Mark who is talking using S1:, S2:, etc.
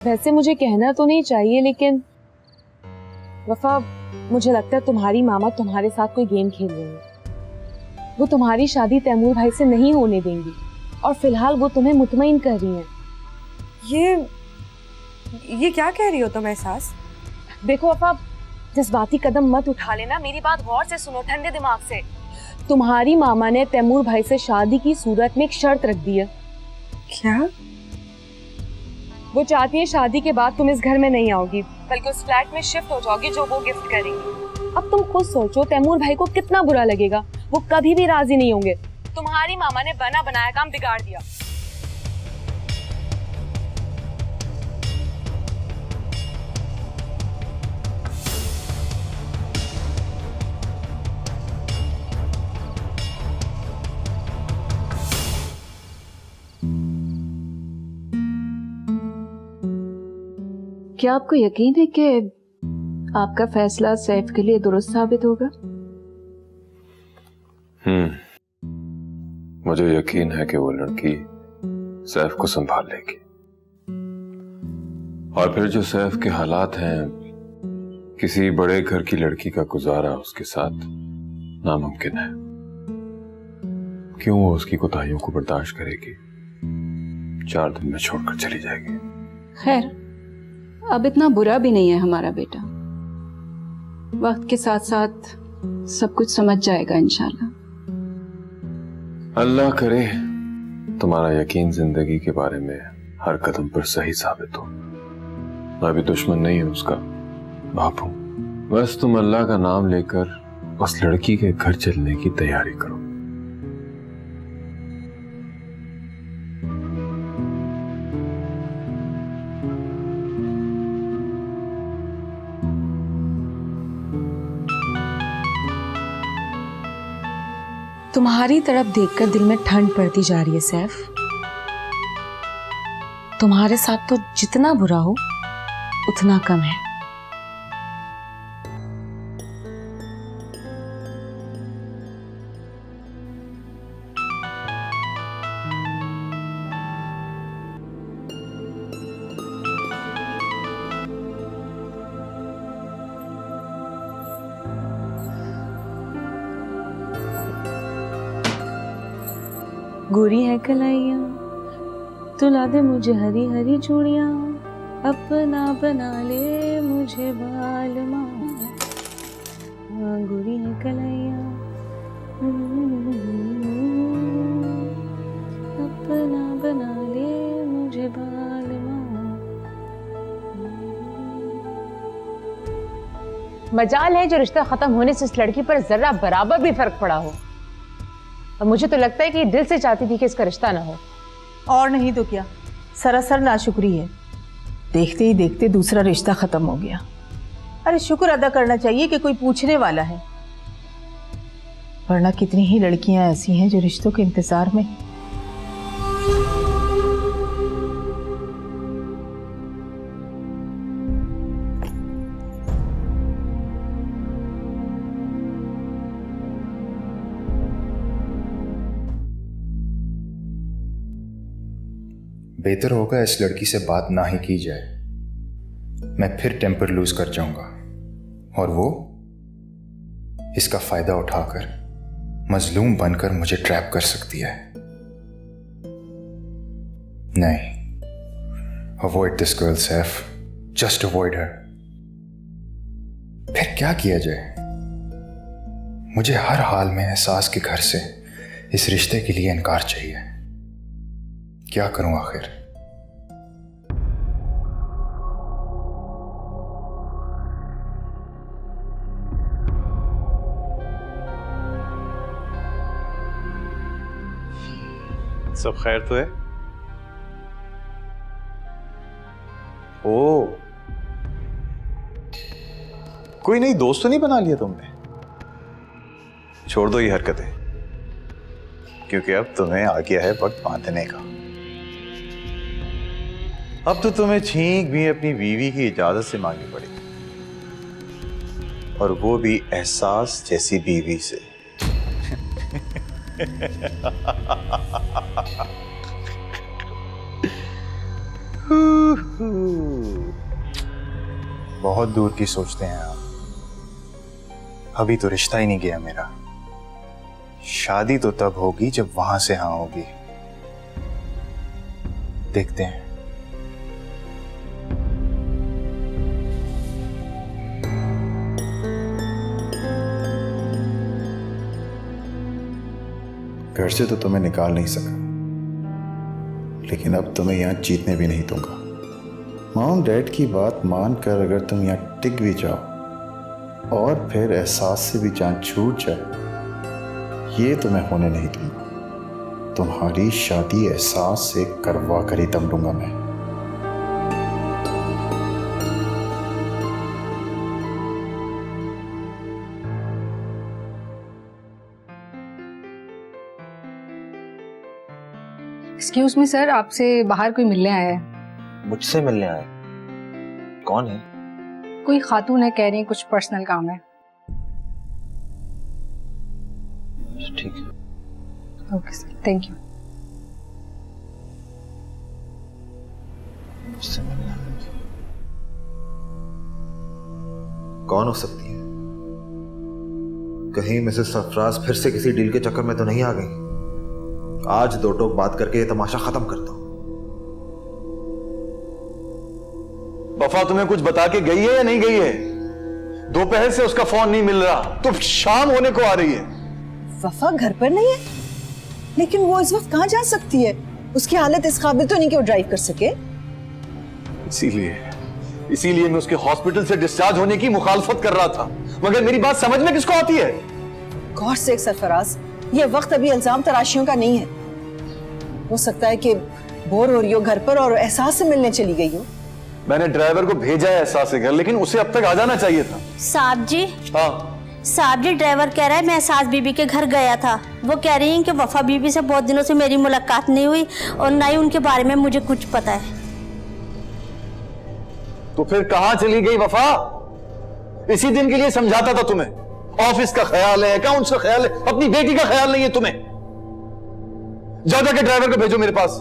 S1: वैसे मुझे कहना तो नहीं चाहिए, लेकिन वफा, मुझे लगता है तुम्हारी मामा तुम्हारे साथ कोई गेम खेल रही है। वो तुम्हारी शादी तैमूर भाई से नहीं होने देंगी और फिलहाल वो तुम्हें मुतमईन कर रही हैं।
S2: ये क्या कह रही हो तुम एहसास?
S1: देखो वफा, जज्बाती कदम मत उठा लेना, मेरी बात गौर से सुनो, ठंडे दिमाग से। तुम्हारी मामा ने तैमूर भाई से शादी की सूरत में एक शर्त रख दी है।
S2: क्या?
S1: वो चाहती है शादी के बाद तुम इस घर में नहीं आओगी, बल्कि उस फ्लैट में शिफ्ट हो जाओगी जो वो गिफ्ट करेंगी। अब तुम खुद सोचो तैमूर भाई को कितना बुरा लगेगा, वो कभी भी राजी नहीं होंगे। तुम्हारी मामा ने बना बनाया काम बिगाड़ दिया।
S3: क्या आपको यकीन है कि आपका फैसला सैफ के लिए दुरुस्त साबित होगा?
S4: मुझे यकीन है कि वो लड़की सैफ को संभाल लेगी, और फिर जो सैफ के हालात हैं, किसी बड़े घर की लड़की का गुजारा उसके साथ नामुमकिन है। क्यों वो उसकी कोताहियों को बर्दाश्त करेगी? 4 दिन में छोड़कर चली जाएगी।
S3: खैर, अब इतना बुरा भी नहीं है हमारा बेटा। वक्त के साथ साथ सब कुछ समझ जाएगा इंशाल्लाह।
S4: अल्लाह करे तुम्हारा यकीन जिंदगी के बारे में हर कदम पर सही साबित हो। मैं भी दुश्मन नहीं हूं उसका, बाप हूं। बस तुम अल्लाह का नाम लेकर उस लड़की के घर चलने की तैयारी करो।
S1: तुम्हारी तरफ देखकर दिल में ठंड पड़ती जा रही है सैफ। तुम्हारे साथ तो जितना बुरा हो उतना कम है। गोरी है कलाइया, तुला दे मुझे हरी हरी चूड़ियां, अपना बना ले मुझे बाल माँ। गोरी है कलाइया, अपना बना ले मुझे बाल माँ।
S5: मजाल है जो रिश्ता खत्म होने से इस लड़की पर जरा बराबर भी फर्क पड़ा हो, और मुझे तो लगता है कि दिल से चाहती थी कि इसका रिश्ता ना हो।
S6: और नहीं तो क्या, सरासर नाशुक्री है। देखते ही देखते दूसरा रिश्ता खत्म हो गया। अरे शुक्र अदा करना चाहिए कि कोई पूछने वाला है, वरना कितनी ही लड़कियां ऐसी हैं जो रिश्तों के इंतजार में।
S7: बेहतर होगा इस लड़की से बात ना ही की जाए। मैं फिर टेम्पर लूज कर जाऊंगा और वो इसका फायदा उठाकर मजलूम बनकर मुझे ट्रैप कर सकती है। नहीं, avoid this girl Saif, just avoid her. फिर क्या किया जाए? मुझे हर हाल में एहसास के घर से इस रिश्ते के लिए इनकार चाहिए। क्या करूं आखिर?
S8: सब खैर तो है? ओ, कोई नई दोस्त तो नहीं बना लिया तुमने? छोड़ दो ये हरकतें, क्योंकि अब तुम्हें आ गया है वक्त बांधने का। अब तो तुम्हें छींक भी अपनी बीवी की इजाजत से मांगनी पड़ेगी, और वो भी एहसास जैसी बीवी से।
S7: बहुत दूर की सोचते हैं आप। अभी तो रिश्ता ही नहीं गया मेरा। शादी तो तब होगी जब वहां से हाँ होगी। देखते हैं। घर से तो तुम्हें निकाल नहीं सका, लेकिन अब तुम्हें यहां जीतने भी नहीं दूंगा। मॉम डैड की बात मानकर अगर तुम यहां टिक भी जाओ और फिर एहसास से भी जान छूट जाए, ये तो मैं होने नहीं दूंगा। तुम्हारी शादी एहसास से करवा कर ही दम लूंगा मैं।
S9: एक्सक्यूज मी सर, आपसे बाहर कोई मिलने आया है।
S10: मुझसे मिलने आए? कौन है?
S9: कोई खातून है, कह रही है कुछ पर्सनल काम है।
S10: ठीक है।
S9: Okay sir, thank you.
S10: मुझसे मिलने आए? कौन हो सकती है? कहीं मिसेस सरफराज फिर से किसी डील के चक्कर में तो नहीं आ गई? आज दो टोक बात करके ये तमाशा खत्म करता हूं।
S8: वफा तुम्हें कुछ बता के गई है या नहीं गई है? दोपहर से उसका फोन नहीं मिल रहा, तो शाम होने को आ रही है।
S11: वफा घर पर नहीं है, लेकिन वो इस वक्त कहां जा सकती है? उसकी हालत इस काबिल तो नहीं कि वो ड्राइव कर सके।
S8: इसीलिए मैं उसके हॉस्पिटल से डिस्चार्ज होने की मुखालफत कर रहा था, मगर मेरी बात समझ में किसको आती है?
S11: गौर से सरफराज, ये वक्त अभी इल्जाम तराशियों का नहीं है। हो सकता है कि बोर हो रही हो घर पर और एहसास से मिलने चली गई हो।
S8: मैंने ड्राइवर को भेजा है एहसास से घर, लेकिन उसे अब तक आ जाना चाहिए था।
S12: साहब जी,
S8: हाँ
S12: साहब जी, ड्राइवर कह रहा है मैं एहसास बीबी के घर गया था। वो कह रही हैं कि वफा बीबी से बहुत दिनों से मेरी मुलाकात नहीं हुई और ना ही उनके बारे में मुझे कुछ पता है।
S8: तो फिर कहां चली गई वफा? इसी दिन के लिए समझाता था तुम्हें। ऑफिस का ख्याल है, अकाउंट्स का ख्याल है, अपनी बेटी का ख्याल नहीं है तुम्हें। जाके ड्राइवर को भेजो मेरे पास।